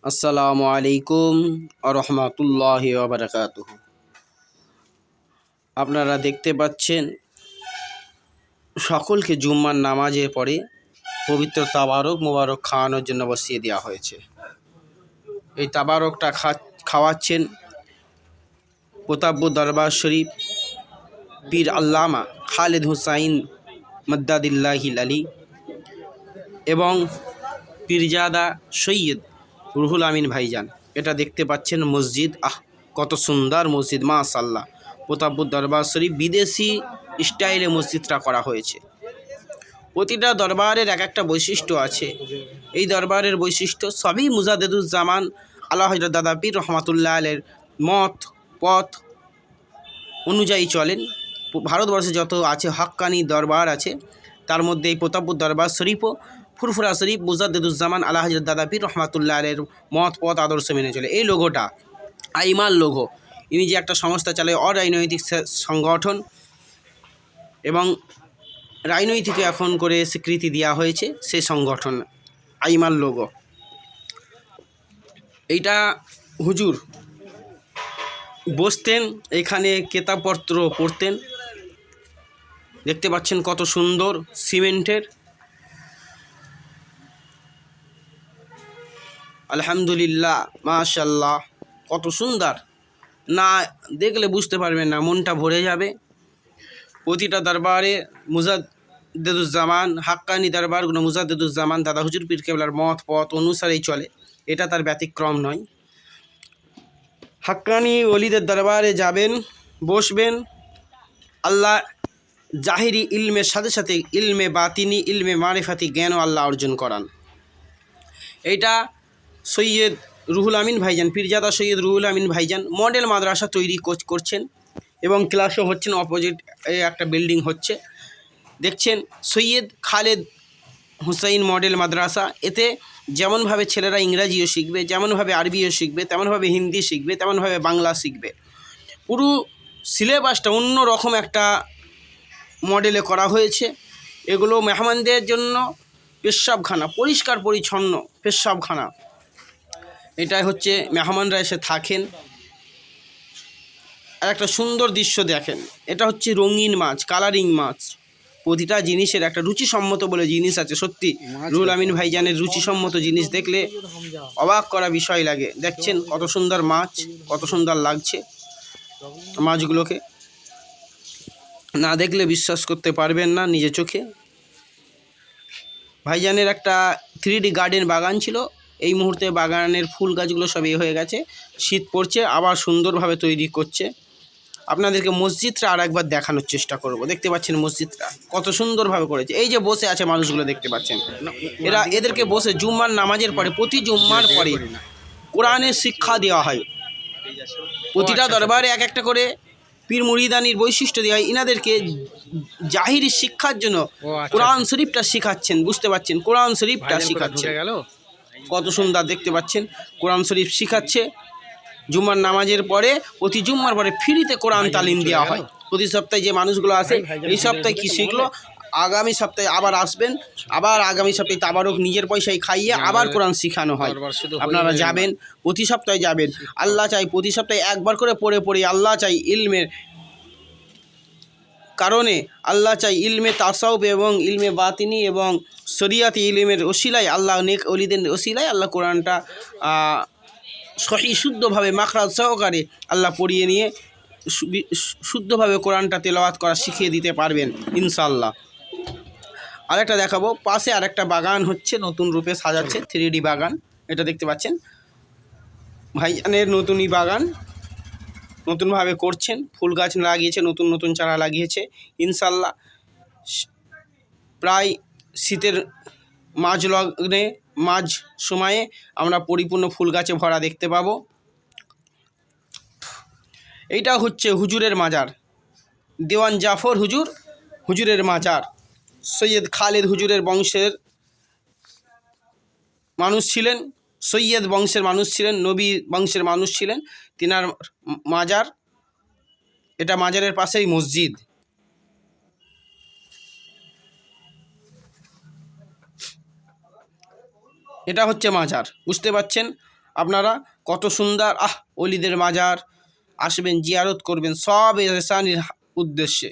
আসসালামু আলাইকুম আরহামাতুল্লাহি ওয়া বারাকাতুহু। আপনারা দেখতে পাচ্ছেন সকলকে জুম্মার নামাজের পরে পবিত্র তাবারক মোবারক খাওয়ানোর জন্য বসিয়ে দেওয়া হয়েছে। এই তাবারকটা খাওয়াচ্ছেন প্রতাপপুর দরবার শরীফ পীর আল্লামা খালেদ হুসাইন মদ্দাদিল্লাহিল আলী এবং পীরজাদা সৈয়দ রুহুল আমিন ভাইজান। এটা দেখতে পাচ্ছেন মসজিদ, কত সুন্দর মসজিদ, মাশাআল্লাহ। প্রতাপপুর দরবার শরীফ বিদেশি স্টাইলে মসজিদটা করা হয়েছে। প্রতিটা দরবারের এক একটা বৈশিষ্ট্য আছে। এই দরবারের বৈশিষ্ট্য সবই মুজাদ্দেদুজ্জামান আলা হযরত দাদা পীর রহমাতুল্লাহ আলের মত পথ অনুযায়ী চলেন। ভারতবর্ষে যত আছে হক্কানি দরবার আছে তার মধ্যে এই প্রতাপপুর দরবার শরীফও ফুরফুরা শরীফ মুজাদ্দেদুজ্জামান আলা হযরত দাদা পীর রহমাতুল্লাহ আলের মত পথ আদর্শ মেনে চলে। এই লোগোটা আইমাল লোগো। ইনি যে একটা সংস্থা চালায় অরাজনৈতিক সংগঠন এবং রাজনৈতিক এখন করে স্বীকৃতি দেওয়া হয়েছে সেই সংগঠন আইমাল লোগো। এইটা হুজুর বসতেন, এখানে কেতাবপত্র পড়তেন। দেখতে পাচ্ছেন কত সুন্দর সিমেন্টের, আলহামদুলিল্লাহ মাশাআল্লাহ, কত সুন্দর। না দেখলে বুঝতে পারবেন না, মনটা ভরে যাবে। প্রতিটা দরবারে মুজাদ্দেদুজ্জামান হাক্কানি দরবারগুলো মুজাদ্দেদুজ্জামান দাদা হুজুর পীর কেবলার মত পথ অনুসারেই চলে, এটা তার ব্যতিক্রম নয়। হাক্কানি ওলিদের দরবারে যাবেন, বসবেন, আল্লাহ জাহিরি ইলমের সাথে সাথে ইলমে বাতিনি ইলমে মারিফাতি জ্ঞানও আল্লাহ অর্জন করান। এইটা সৈয়দ রুহুল আমিন ভাইজান, পীরজাদা সৈয়দ রুহুল আমিন ভাইজান মডেল মাদ্রাসা তৈরি করছেন এবং ক্লাসও হচ্ছেন। অপোজিট একটা বিল্ডিং হচ্ছে, দেখছেন সৈয়দ খালেদ হুসাইন মডেল মাদ্রাসা। এতে যেমনভাবে ছেলেরা ইংরাজিও শিখবে, যেমনভাবে আরবিও শিখবে, তেমনভাবে হিন্দি শিখবে, তেমনভাবে বাংলা শিখবে। পুরো সিলেবাসটা অন্য রকম একটা মডেলে করা হয়েছে। এগুলো মেহমানদের জন্য পেশাবখানা, পরিষ্কার পরিচ্ছন্ন পেশাবখানা। এটাই হচ্ছে মেহমানরা এসে থাকেন। আর একটা সুন্দর দৃশ্য দেখেন, এটা হচ্ছে রঙিন মাছ, কালারিং মাছ। প্রতিটা জিনিসের একটা রুচিসম্মত বলে জিনিস আছে। সত্যি রুহুল আমিন ভাইজানের রুচিসম্মত জিনিস দেখলে অবাক করা বিষয় লাগে। দেখছেন কত সুন্দর মাছ, কত সুন্দর লাগছে মাছগুলোকে। না দেখলে বিশ্বাস করতে পারবেন না নিজে চোখে। ভাইজানের একটা 3D গার্ডেন বাগান ছিল, এই মুহূর্তে বাগানের ফুল গাছগুলো সব হয়ে গেছে, শীত পড়ছে, আবার সুন্দরভাবে তৈরি করছে। আপনাদেরকে মসজিদটা আর একবার দেখানোর চেষ্টা করব। দেখতে পাচ্ছেন মসজিদটা কত সুন্দরভাবে করেছে। এই যে বসে আছে মানুষগুলো দেখতে পাচ্ছেন, এদেরকে বসে জুম্মার নামাজের পরে, প্রতি জুম্মার পরে কোরআনের শিক্ষা দেওয়া হয়। প্রতিটা দরবারে এক একটা করে পীর মুরিদানির বৈশিষ্ট্য দেওয়া হয়। ইনাদেরকে জাহিরি শিক্ষার জন্য কোরআন শরীফটা শিখাচ্ছেন। বুঝতে পাচ্ছেন, কোরআন শরীফটা শিখাচ্ছে, কত সুন্দর দেখতে পাচ্ছেন। কোরআন শরীফ শিখাচ্ছে জুম্মার নামাজের পরে, প্রতি জুম্মার পরে ফ্রিতে কোরআন তালিম দেওয়া হয়। প্রতি সপ্তাহে যে মানুষগুলো আসে, এই সপ্তাহে কি শিখলো, আগামী সপ্তাহে আবার আসবেন, আবার আগামী সপ্তাহে তাবারক নিজের পয়সায় খাইয়ে আবার কোরআন শিখানো হয়। আপনারা যাবেন, প্রতি সপ্তাহে যাবেন। আল্লাহ চাই প্রতি সপ্তাহে একবার করে পড়ে পড়ে, আল্লাহ চাই ইলমের কারণে, আল্লাহ চাই ইলমে তাসাউফ এবং ইলমে বাতিনি এবং শরিয়াতি ইলমের ওসিলায়, আল্লাহ নেক ওলিদের ওসিলায় আল্লাহ কোরআনটা সহি শুদ্ধভাবে মাখরাজ সহকারে আল্লাহ পড়িয়ে নিয়ে শুদ্ধভাবে কোরআনটা তেলাওয়াত করা শিখিয়ে দিতে পারবেন ইনশাআল্লাহ। আরেকটা দেখাবো, পাশে আরেকটা বাগান হচ্ছে, নতুন রূপে সাজাচ্ছে, 3D বাগান। এটা দেখতে পাচ্ছেন ভাইজানের নতুনই বাগান, নতুনভাবে করছেন। ফুল গাছ লাগিয়েছে, নতুন নতুন চারা লাগিয়েছে ইনশাআল্লাহ। প্রায় শীতের মাঝ লগ্নে, মাঝ সময়ে আমরা পরিপূর্ণ ফুল গাছে ভরা দেখতে পাবো। এইটা হচ্ছে হুজুরের মাজার, দেওয়ান জাফর হুজুরের মাজার। সৈয়দ খালেদ হুজুরের বংশের মানুষ ছিলেন, সৈয়দ বংশের মানুষ ছিলেন, নবী বংশের মানুষ ছিলেন। তিনার মাজার, এটা মাজারের পাশেই মসজিদ। এটা হচ্ছে মাজার, বুঝতে পাচ্ছেন। আপনারা কত সুন্দর অলিদের মাজার, আসবেন জিয়ারত করবেন সব এহসানির উদ্দেশ্যে।